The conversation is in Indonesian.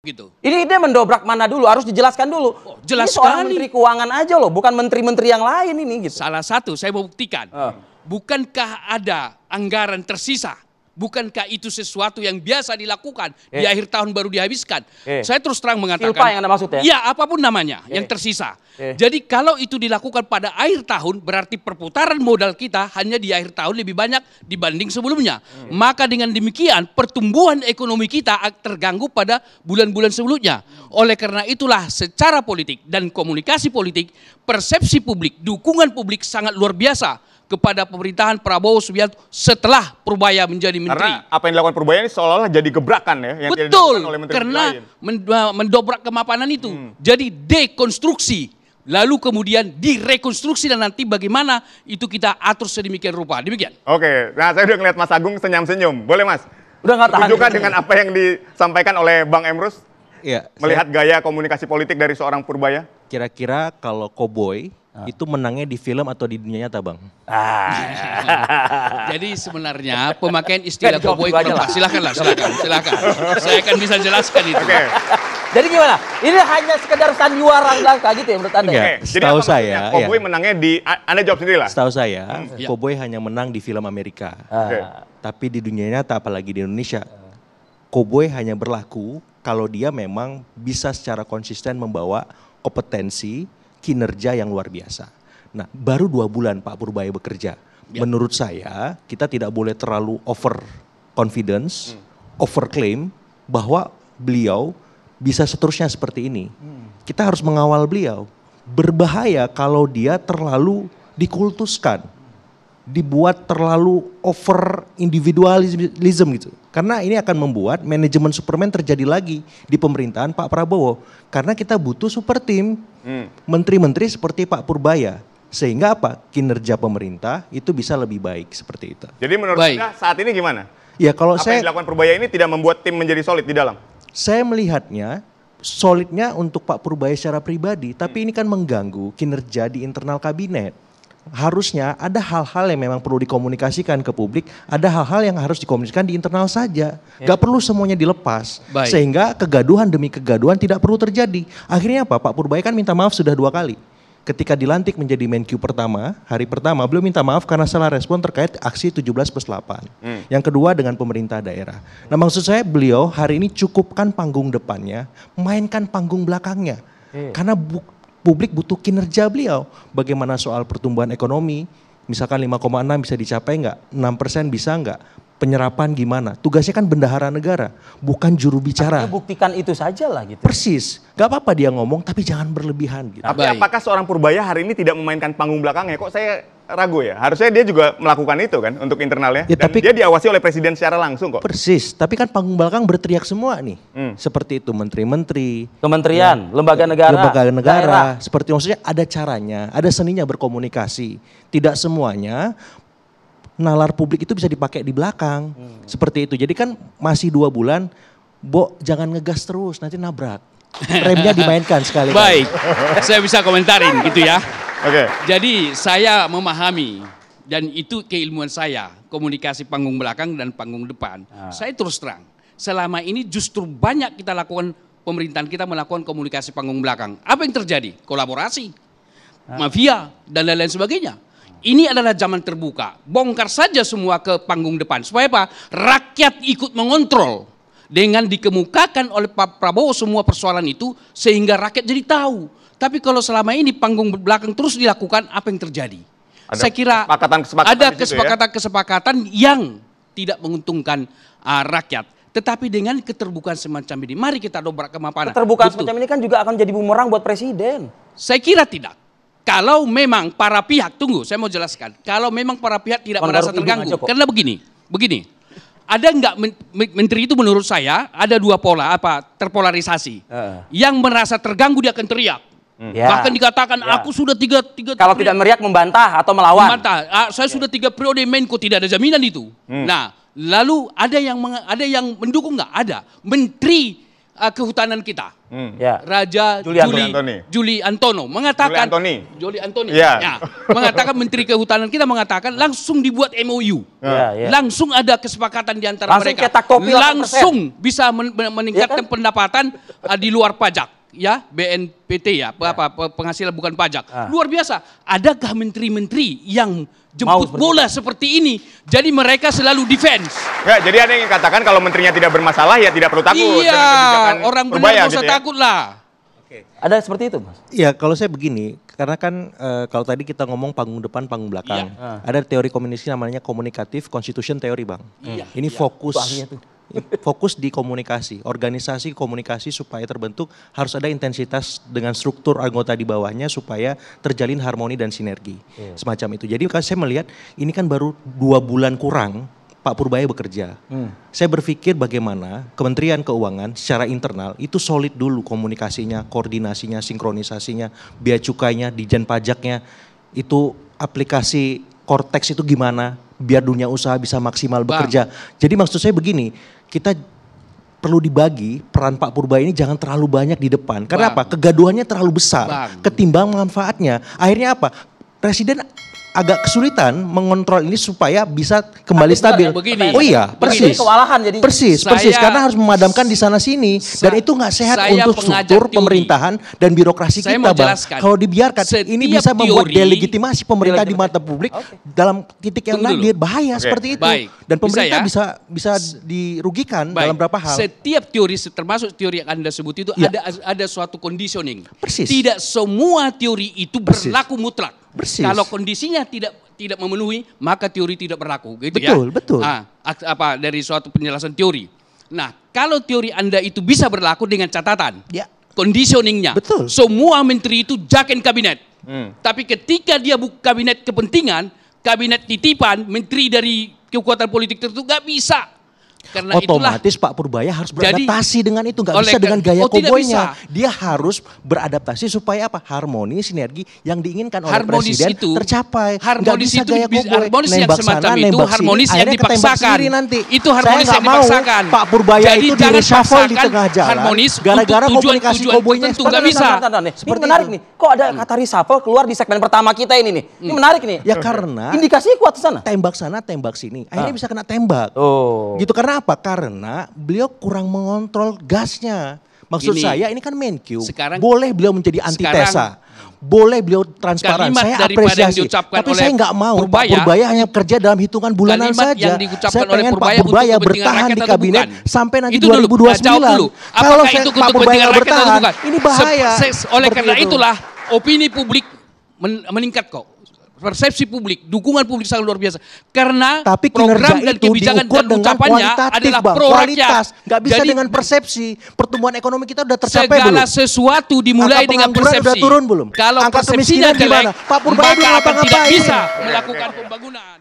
gitu. Ini dia mendobrak mana dulu? Harus dijelaskan dulu. Oh, jelas ini seorang sekali. menteri keuangan aja loh, bukan menteri-menteri yang lain ini gitu. Salah satu saya mau buktikan. Bukankah ada anggaran tersisa? Bukankah itu sesuatu yang biasa dilakukan di akhir tahun baru dihabiskan? Saya terus terang mengatakan. Silpa yang Anda maksud ya? Ya, apapun namanya yang tersisa. Jadi kalau itu dilakukan pada akhir tahun, berarti perputaran modal kita hanya di akhir tahun lebih banyak dibanding sebelumnya. Maka dengan demikian pertumbuhan ekonomi kita terganggu pada bulan-bulan sebelumnya. Oleh karena itulah secara politik dan komunikasi politik, persepsi publik, dukungan publik sangat luar biasa kepada pemerintahan Prabowo Subianto setelah Purbaya menjadi menteri. Karena apa yang dilakukan Purbaya ini seolah-olah jadi gebrakan ya. Yang betul, oleh menteri karena lain. mendobrak kemapanan itu. Jadi dekonstruksi, lalu kemudian direkonstruksi dan nanti bagaimana itu kita atur sedemikian rupa. Demikian. Oke, nah saya udah ngeliat Mas Agung senyum-senyum. Boleh Mas? Udah nggak tahan. Tunjukkan dengan apa yang disampaikan oleh Bang Emrus. Ya, Melihat gaya komunikasi politik dari seorang Purbaya. kira-kira kalau Cowboy itu menangnya di film atau di dunia nyata, Bang? Jadi sebenarnya pemakaian istilah Jawab cowboy dulu aja kurang lah. pas. Silakan. Saya akan bisa jelaskan itu. Oke. Jadi gimana? Ini hanya sekedar sandiwara belaka gitu ya menurut Anda? Enggak. Ya? Oke, jadi Setahu apa maksudnya? saya, Cowboy ya. menangnya di, Anda jawab sendiri lah. Setahu saya, Ya. Cowboy hanya menang di film Amerika. Oke. Tapi di dunia nyata, apalagi di Indonesia, Cowboy hanya berlaku kalau dia memang bisa secara konsisten membawa kompetensi, kinerja yang luar biasa. Nah, baru 2 bulan Pak Purbaya bekerja. Ya. Menurut saya, kita tidak boleh terlalu over confidence, over claim bahwa beliau bisa seterusnya seperti ini. Kita harus mengawal beliau. Berbahaya kalau dia terlalu dikultuskan, dibuat terlalu over individualism gitu. Karena ini akan membuat manajemen Superman terjadi lagi di pemerintahan Pak Prabowo. Karena kita butuh super team, menteri-menteri seperti Pak Purbaya. Sehingga apa? Kinerja pemerintah itu bisa lebih baik seperti itu. Jadi menurut Baik. Anda saat ini gimana? Ya kalau Apa yang saya dilakukan Purbaya ini tidak membuat tim menjadi solid di dalam? melihatnya solidnya untuk Pak Purbaya secara pribadi, tapi ini kan mengganggu kinerja di internal kabinet. Harusnya ada hal-hal yang memang perlu dikomunikasikan ke publik, ada hal-hal yang harus dikomunikasikan di internal saja. Gak perlu semuanya dilepas, Baik. sehingga kegaduhan demi kegaduhan tidak perlu terjadi. Akhirnya apa? Pak Purbaya kan minta maaf sudah 2 kali. Ketika dilantik menjadi Menq pertama, hari pertama beliau minta maaf karena salah respon terkait aksi 17+8. Yang kedua dengan pemerintah daerah. Nah maksud saya beliau hari ini cukupkan panggung depannya, mainkan panggung belakangnya. Karena publik butuh kinerja beliau. Bagaimana soal pertumbuhan ekonomi, misalkan 5,6 bisa dicapai nggak? 6% bisa nggak? Penyerapan gimana? Tugasnya kan bendahara negara, bukan juru bicara. Ya, buktikan itu saja lah gitu. Persis, gak apa-apa dia ngomong tapi jangan berlebihan gitu. Tapi Baik. apakah seorang Purbaya hari ini tidak memainkan panggung belakangnya? Kok saya ragu ya? Harusnya dia juga melakukan itu kan untuk internalnya. Ya, Dan tapi- dia diawasi oleh presiden secara langsung kok. Persis, tapi kan panggung belakang berteriak semua nih. Seperti itu menteri-menteri, Kementerian, lembaga negara, lembaga negara, daerah. seperti maksudnya ada caranya, ada seninya berkomunikasi. Tidak semuanya nalar publik itu bisa dipakai di belakang. Seperti itu. Jadi kan masih 2 bulan, Bo jangan ngegas terus nanti nabrak. Remnya dimainkan sekali. Baik, saya bisa komentarin gitu ya. Oke. Jadi saya memahami dan itu keilmuan saya, komunikasi panggung belakang dan panggung depan. Saya terus terang, selama ini justru banyak kita lakukan, pemerintahan kita melakukan komunikasi panggung belakang. Apa yang terjadi? Kolaborasi, mafia dan lain-lain sebagainya. Ini adalah zaman terbuka, bongkar saja semua ke panggung depan. Supaya apa? Rakyat ikut mengontrol. Dengan dikemukakan oleh Pak Prabowo semua persoalan itu sehingga rakyat jadi tahu. Tapi kalau selama ini panggung belakang terus dilakukan, apa yang terjadi? Ada Saya kira kesepakatan-kesepakatan ada di situ ya? kesepakatan-kesepakatan yang tidak menguntungkan rakyat. Tetapi dengan keterbukaan semacam ini, mari kita dobrak kemapanan. Keterbukaan Betul. semacam ini kan juga akan jadi bumerang buat presiden. Saya kira tidak. Kalau memang para pihak, tunggu saya mau jelaskan. Kalau memang para pihak tidak Kan merasa baru terganggu. aja kok. Karena begini. Ada nggak menteri itu menurut saya ada 2 pola terpolarisasi. Yang merasa terganggu dia akan teriak. Ya. Bahkan dikatakan Ya. aku sudah tiga Kalau tidak meriak membantah atau melawan. membantah. Saya sudah 3 periode Menko, tidak ada jaminan itu. Nah, lalu ada yang mendukung nggak? Ada. Menteri kehutanan kita. Ya. Raja Juli Antono mengatakan Juli Antoni Ya. mengatakan Menteri Kehutanan kita mengatakan langsung dibuat MOU. Ya. Langsung ada kesepakatan di antara Langsung mereka. cetak kopi 8%. Langsung bisa meningkatkan Iya kan? pendapatan di luar pajak. Ya, BNPT ya, penghasilan bukan pajak. Luar biasa. Adakah menteri-menteri yang jemput bola seperti ini? Jadi mereka selalu defense. Enggak, jadi Anda ingin katakan kalau menterinya tidak bermasalah ya tidak perlu takut. Iya, orang benar nggak usah takut lah. Ada seperti itu, Mas? Ya kalau saya begini, karena kan kalau tadi kita ngomong panggung depan, panggung belakang, ada teori komunikasi namanya komunikatif constitution theory, Bang. Ini fokus di komunikasi, organisasi komunikasi supaya terbentuk harus ada intensitas dengan struktur anggota di bawahnya supaya terjalin harmoni dan sinergi, semacam itu. Jadi saya melihat ini kan baru 2 bulan kurang Pak Purbaya bekerja. Saya berpikir bagaimana Kementerian Keuangan secara internal itu solid dulu komunikasinya, koordinasinya, sinkronisasinya, bea cukainya, dijen pajaknya, itu aplikasi Cortex itu gimana biar dunia usaha bisa maksimal bekerja. Jadi maksud saya begini, kita perlu dibagi peran Pak Purbaya ini jangan terlalu banyak di depan. Karena apa? Kegaduhannya terlalu besar ketimbang manfaatnya. Akhirnya apa? Presiden agak kesulitan mengontrol ini supaya bisa kembali stabil. Begini. Oh iya, persis. Kewalahan jadi. Persis, karena harus memadamkan di sana sini dan itu nggak sehat untuk struktur pemerintahan dan birokrasi kita, Bang. Kalau dibiarkan ini bisa membuat delegitimasi pemerintah di mata publik dalam titik yang lain bahaya seperti itu. Dan pemerintah bisa dirugikan dalam beberapa hal. Setiap teori termasuk teori yang Anda sebut itu ada suatu conditioning. Persis. Tidak semua teori itu berlaku mutlak. Persis. Kalau kondisinya tidak memenuhi, maka teori tidak berlaku, gitu Betul. Dari suatu penjelasan teori. Nah, kalau teori Anda itu bisa berlaku dengan catatan, conditioningnya, semua menteri itu jaken kabinet. Tapi ketika dia kabinet kepentingan, kabinet titipan, menteri dari kekuatan politik tertentu nggak bisa. Karena otomatis Pak Purbaya harus beradaptasi dengan itu, nggak bisa dengan gaya koboynya. Dia harus beradaptasi supaya apa? Harmoni, sinergi yang diinginkan oleh presiden tercapai. Harmonis bisa itu gaya koboy. Harmonis yang semacam itu harmonis yang dipaksakan. Itu harmonis yang dipaksakan. Pak Purbaya itu di-reshuffle di tengah jalan. Gara-gara komunikasi koboynya nggak bisa. Ini menarik nih. Kok ada kata reshuffle keluar di segmen pertama kita ini nih? Ini menarik nih. Ya karena indikasinya kuat ke sana. Tembak sana, tembak sini. Akhirnya bisa kena tembak. Gitu karena apa? Karena beliau kurang mengontrol gasnya. Maksud saya ini kan Menkyu. Boleh beliau menjadi antitesa. Boleh beliau transparan. Saya apresiasi. Tapi saya nggak mau Pak Purbaya hanya kerja dalam hitungan bulanan saja. Saya pengen Pak Purbaya bertahan di kabinet sampai nanti 2029. Kalau Pak Purbaya bertahan, ini bahaya. Oleh karena itulah opini publik meningkat kok. Persepsi publik, dukungan publik sangat luar biasa. Karena tapi program dan kebijakan dan ucapannya adalah pro rakyat. Nggak bisa dengan persepsi. Pertumbuhan ekonomi kita udah tercapai belum? Segala sesuatu dimulai dengan persepsi. Udah turun belum? Kalau persepsinya jelek, Pak Purbaya maka akan tidak ngapa-ngapain. bisa melakukan pembangunan.